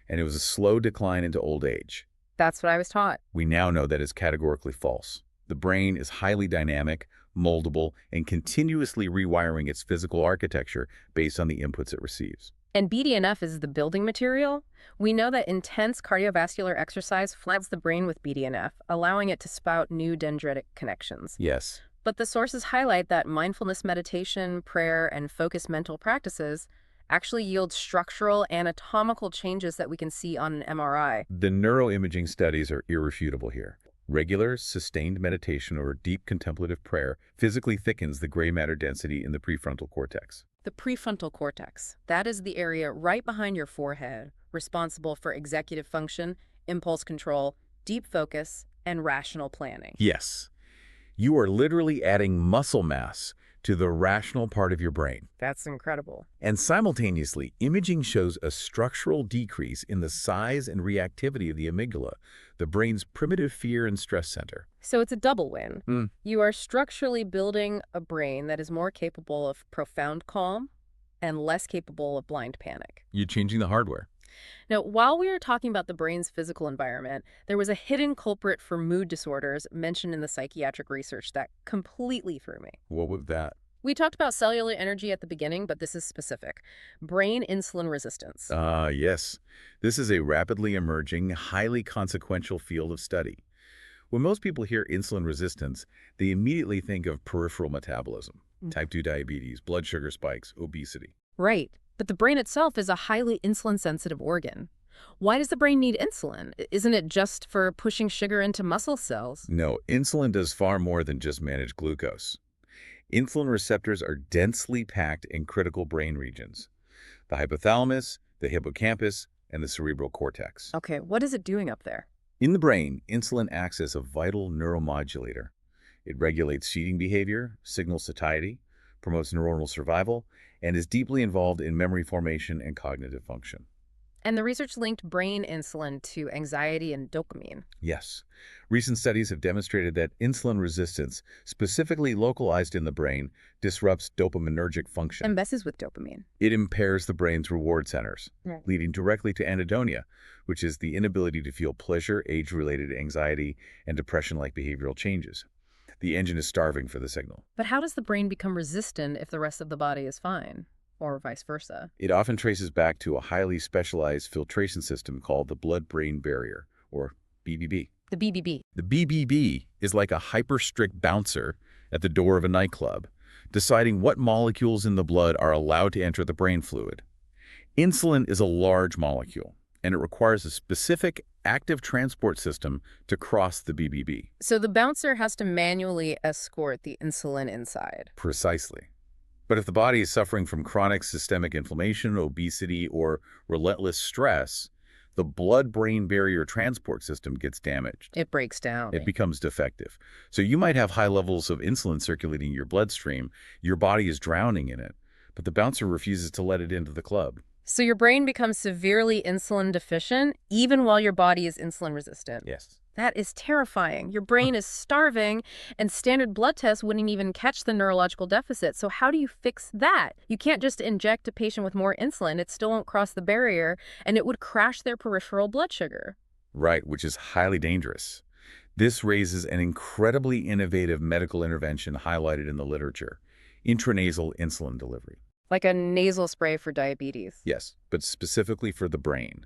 and it was a slow decline into old age. That's what I was taught. We now know that is categorically false. The brain is highly dynamic, moldable, and continuously rewiring its physical architecture based on the inputs it receives. And BDNF is the building material. We know that intense cardiovascular exercise floods the brain with BDNF, allowing it to spout new dendritic connections. Yes. But the sources highlight that mindfulness meditation, prayer, and focused mental practices actually yield structural, anatomical changes that we can see on an MRI. The neuroimaging studies are irrefutable here. Regular, sustained meditation or deep contemplative prayer physically thickens the gray matter density in the prefrontal cortex. The prefrontal cortex, that is the area right behind your forehead, responsible for executive function, impulse control, deep focus, and rational planning. Yes. You are literally adding muscle mass to the rational part of your brain. That's incredible. And simultaneously, imaging shows a structural decrease in the size and reactivity of the amygdala, the brain's primitive fear and stress center. So it's a double win. You are structurally building a brain that is more capable of profound calm and less capable of blind panic. You're changing the hardware. Now, while we were talking about the brain's physical environment, there was a hidden culprit for mood disorders mentioned in the psychiatric research that completely threw me. What was that? We talked about cellular energy at the beginning, but this is specific. Brain insulin resistance. Yes. This is a rapidly emerging, highly consequential field of study. When most people hear insulin resistance, they immediately think of peripheral metabolism, type 2 diabetes, blood sugar spikes, obesity. Right. But the brain itself is a highly insulin-sensitive organ. Why does the brain need insulin? Isn't it just for pushing sugar into muscle cells? No, insulin does far more than just manage glucose. Insulin receptors are densely packed in critical brain regions: the hypothalamus, the hippocampus, and the cerebral cortex. Okay, what is it doing up there? In the brain, insulin acts as a vital neuromodulator. It regulates feeding behavior, signals satiety, promotes neuronal survival, and is deeply involved in memory formation and cognitive function. And the research linked brain insulin to anxiety and dopamine. Yes. Recent studies have demonstrated that insulin resistance, specifically localized in the brain, disrupts dopaminergic function. And messes with dopamine. It impairs the brain's reward centers, Right. leading directly to anhedonia, which is the inability to feel pleasure, age-related anxiety, and depression-like behavioral changes. The engine is starving for the signal. But how does the brain become resistant if the rest of the body is fine? Or vice versa? It often traces back to a highly specialized filtration system called the blood-brain barrier, or BBB. The BBB. The BBB is like a hyper-strict bouncer at the door of a nightclub, deciding what molecules in the blood are allowed to enter the brain fluid. Insulin is a large molecule, and it requires a specific active transport system to cross the BBB. So the bouncer has to manually escort the insulin inside. Precisely. But if the body is suffering from chronic systemic inflammation, obesity, or relentless stress, the blood-brain barrier transport system gets damaged. It breaks down. It becomes defective. So you might have high levels of insulin circulating your bloodstream, your body is drowning in it, but the bouncer refuses to let it into the club. So your brain becomes severely insulin deficient even while your body is insulin resistant. Yes. That is terrifying. Your brain is starving, and standard blood tests wouldn't even catch the neurological deficit. So how do you fix that? You can't just inject a patient with more insulin. It still won't cross the barrier, and it would crash their peripheral blood sugar. Right, which is highly dangerous. This raises an incredibly innovative medical intervention highlighted in the literature: intranasal insulin delivery. Like a nasal spray for diabetes. Yes, but specifically for the brain.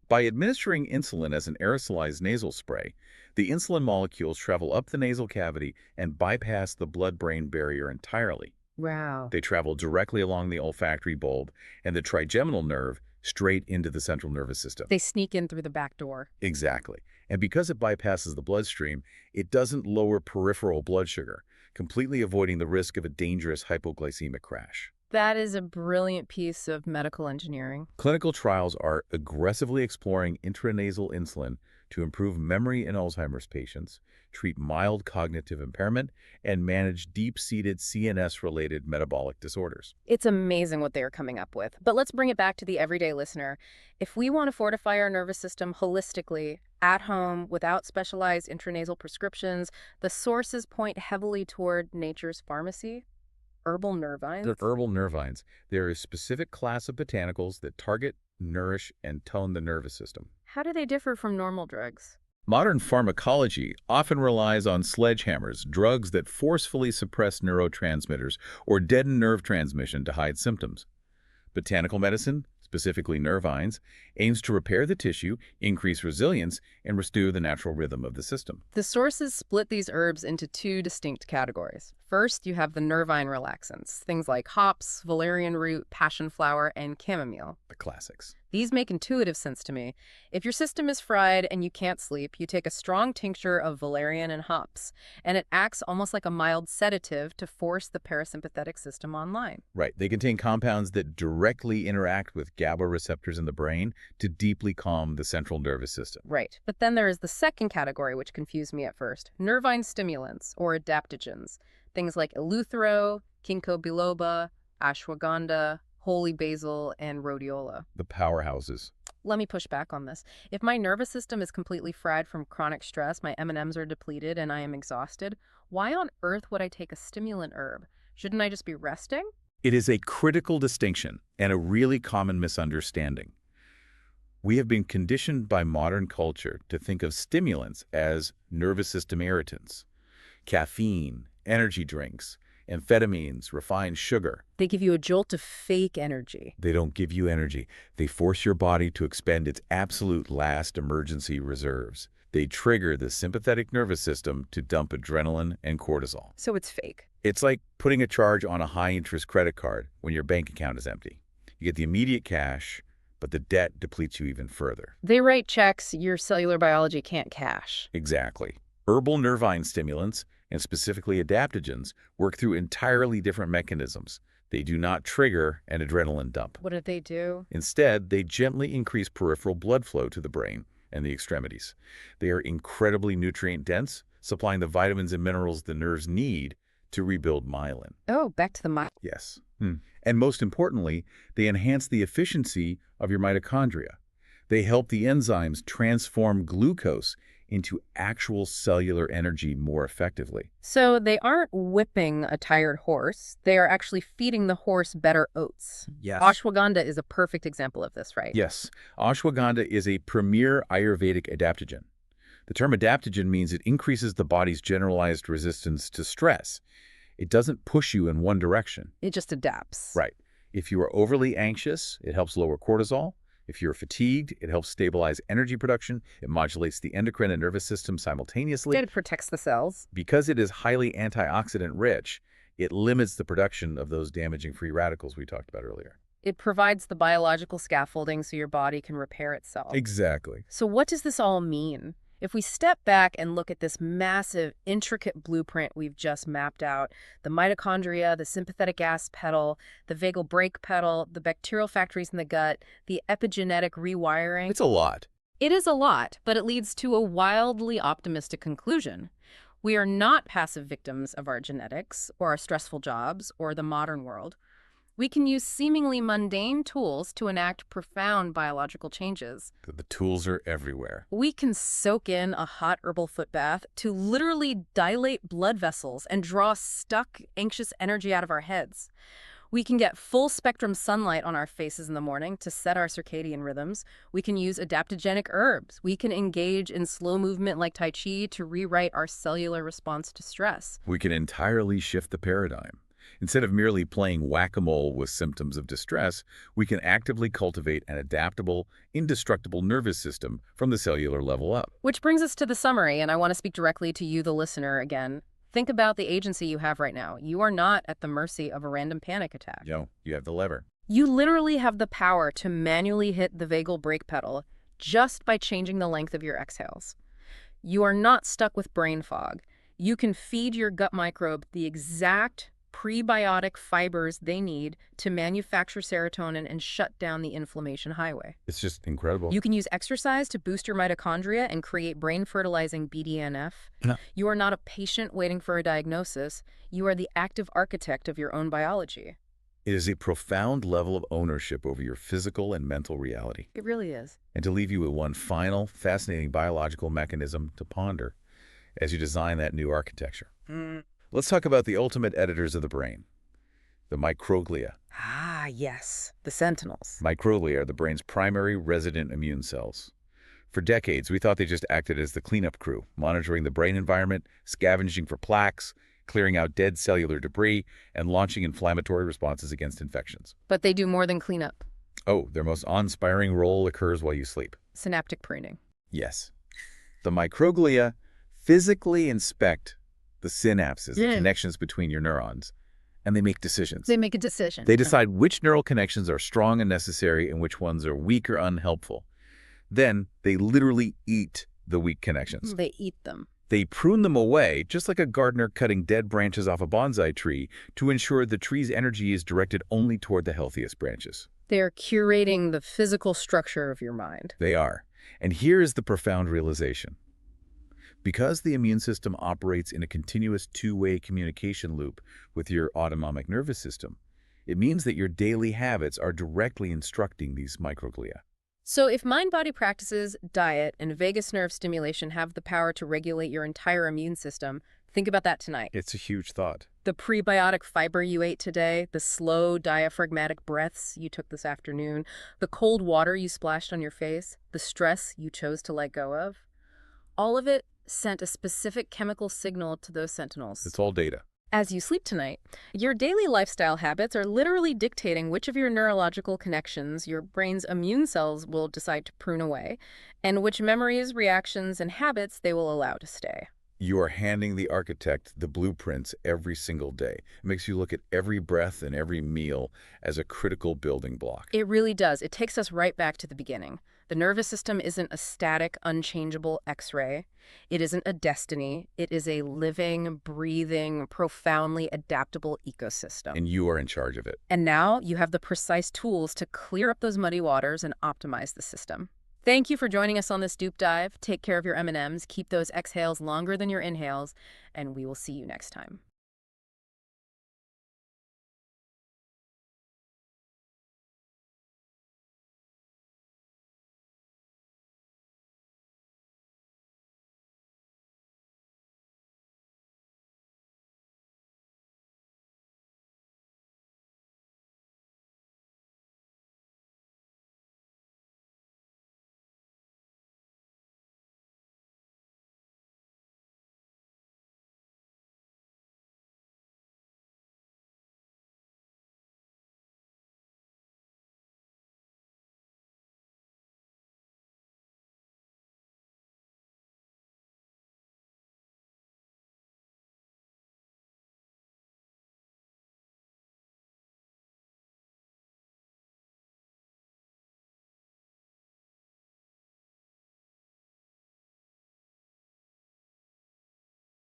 By administering insulin as an aerosolized nasal spray, the insulin molecules travel up the nasal cavity and bypass the blood-brain barrier entirely. Wow. They travel directly along the olfactory bulb and the trigeminal nerve, straight into the central nervous system. They sneak in through the back door. Exactly. And because it bypasses the bloodstream, it doesn't lower peripheral blood sugar, completely avoiding the risk of a dangerous hypoglycemic crash. That is a brilliant piece of medical engineering. Clinical trials are aggressively exploring intranasal insulin to improve memory in Alzheimer's patients, treat mild cognitive impairment, and manage deep-seated CNS-related metabolic disorders. It's amazing what they are coming up with. But let's bring it back to the everyday listener. If we want to fortify our nervous system holistically, at home, without specialized intranasal prescriptions, the sources point heavily toward nature's pharmacy. Herbal nervines. The herbal nervines, they're a specific class of botanicals that target, nourish, and tone the nervous system. How do they differ from normal drugs? Modern pharmacology often relies on sledgehammers, drugs that forcefully suppress neurotransmitters or deaden nerve transmission to hide symptoms. Botanical medicine, specifically nervines, aims to repair the tissue, increase resilience, and restore the natural rhythm of the system. The sources split these herbs into two distinct categories. First, you have the nervine relaxants, things like hops, valerian root, passion flower, and chamomile. The classics. These make intuitive sense to me. If your system is fried and you can't sleep, you take a strong tincture of valerian and hops, and it acts almost like a mild sedative to force the parasympathetic system online. Right. They contain compounds that directly interact with GABA receptors in the brain to deeply calm the central nervous system. Right. But then there is the second category, which confused me at first. Nervine stimulants, or adaptogens. Things like eleuthero, ginkgo biloba, ashwagandha, holy basil, and rhodiola. The powerhouses. Let me push back on this. If my nervous system is completely fried from chronic stress, my M&Ms are depleted, and I am exhausted, why on earth would I take a stimulant herb? Shouldn't I just be resting? It is a critical distinction and a really common misunderstanding. We have been conditioned by modern culture to think of stimulants as nervous system irritants. Caffeine, energy drinks, amphetamines, refined sugar. They give you a jolt of fake energy. They don't give you energy. They force your body to expend its absolute last emergency reserves. They trigger the sympathetic nervous system to dump adrenaline and cortisol. So it's fake. It's like putting a charge on a high-interest credit card when your bank account is empty. You get the immediate cash, but the debt depletes you even further. They write checks your cellular biology can't cash. Exactly. Herbal nervine stimulants, and specifically adaptogens, work through entirely different mechanisms. They do not trigger an adrenaline dump. What do they do? Instead, they gently increase peripheral blood flow to the brain and the extremities. They are incredibly nutrient-dense, supplying the vitamins and minerals the nerves need to rebuild myelin. Oh, back to the Yes. And most importantly, they enhance the efficiency of your mitochondria. They help the enzymes transform glucose into actual cellular energy more effectively. So they aren't whipping a tired horse. They are actually feeding the horse better oats. Yes. Ashwagandha is a perfect example of this, right? Yes. Ashwagandha is a premier Ayurvedic adaptogen. The term adaptogen means it increases the body's generalized resistance to stress. It doesn't push you in one direction. It just adapts. Right. If you are overly anxious, it helps lower cortisol. If you're fatigued, it helps stabilize energy production. It modulates the endocrine and nervous system simultaneously. It protects the cells. Because it is highly antioxidant rich, it limits the production of those damaging free radicals we talked about earlier. It provides the biological scaffolding so your body can repair itself. Exactly. So what does this all mean? If we step back and look at this massive, intricate blueprint we've just mapped out, the mitochondria, the sympathetic gas pedal, the vagal brake pedal, the bacterial factories in the gut, the epigenetic rewiring. It's a lot. It is a lot, but it leads to a wildly optimistic conclusion. We are not passive victims of our genetics, or our stressful jobs, or the modern world. We can use seemingly mundane tools to enact profound biological changes. The tools are everywhere. We can soak in a hot herbal foot bath to literally dilate blood vessels and draw stuck, anxious energy out of our heads. We can get full-spectrum sunlight on our faces in the morning to set our circadian rhythms. We can use adaptogenic herbs. We can engage in slow movement like Tai Chi to rewrite our cellular response to stress. We can entirely shift the paradigm. Instead of merely playing whack-a-mole with symptoms of distress, we can actively cultivate an adaptable, indestructible nervous system from the cellular level up. Which brings us to the summary, and I want to speak directly to you, the listener, again. Think about the agency you have right now. You are not at the mercy of a random panic attack. You have the lever. You literally have the power to manually hit the vagal brake pedal just by changing the length of your exhales. You are not stuck with brain fog. You can feed your gut microbe the exact prebiotic fibers they need to manufacture serotonin and shut down the inflammation highway. It's just incredible. You can use exercise to boost your mitochondria and create brain-fertilizing BDNF. Yeah. You are not a patient waiting for a diagnosis. You are the active architect of your own biology. It is a profound level of ownership over your physical and mental reality. It really is. And to leave you with one final, fascinating biological mechanism to ponder as you design that new architecture. Let's talk about the ultimate editors of the brain, the microglia. Ah, yes. The sentinels. Microglia are the brain's primary resident immune cells. For decades, we thought they just acted as the cleanup crew, monitoring the brain environment, scavenging for plaques, clearing out dead cellular debris, and launching inflammatory responses against infections. But they do more than cleanup. Oh, their most awe-inspiring role occurs while you sleep. Synaptic pruning. Yes. The microglia physically inspect the synapses, the connections between your neurons, and they make decisions. They make a decision. They decide which neural connections are strong and necessary and which ones are weak or unhelpful. Then they literally eat the weak connections. They eat them. They prune them away, just like a gardener cutting dead branches off a bonsai tree, to ensure the tree's energy is directed only toward the healthiest branches. They are curating the physical structure of your mind. They are. And here is the profound realization. Because the immune system operates in a continuous two-way communication loop with your autonomic nervous system, it means that your daily habits are directly instructing these microglia. So if mind-body practices, diet, and vagus nerve stimulation have the power to regulate your entire immune system, think about that tonight. It's a huge thought. The prebiotic fiber you ate today, the slow diaphragmatic breaths you took this afternoon, the cold water you splashed on your face, the stress you chose to let go of, all of it sent a specific chemical signal to those sentinels. It's all data. As you sleep tonight, your daily lifestyle habits are literally dictating which of your neurological connections your brain's immune cells will decide to prune away, and which memories, reactions, and habits they will allow to stay. You are handing the architect the blueprints every single day. It makes you look at every breath and every meal as a critical building block. It really does. It takes us right back to the beginning. The nervous system isn't a static, unchangeable X-ray. It isn't a destiny. It is a living, breathing, profoundly adaptable ecosystem. And you are in charge of it. And now you have the precise tools to clear up those muddy waters and optimize the system. Thank you for joining us on this Dupe Dive. Take care of your M&Ms, keep those exhales longer than your inhales, and we will see you next time.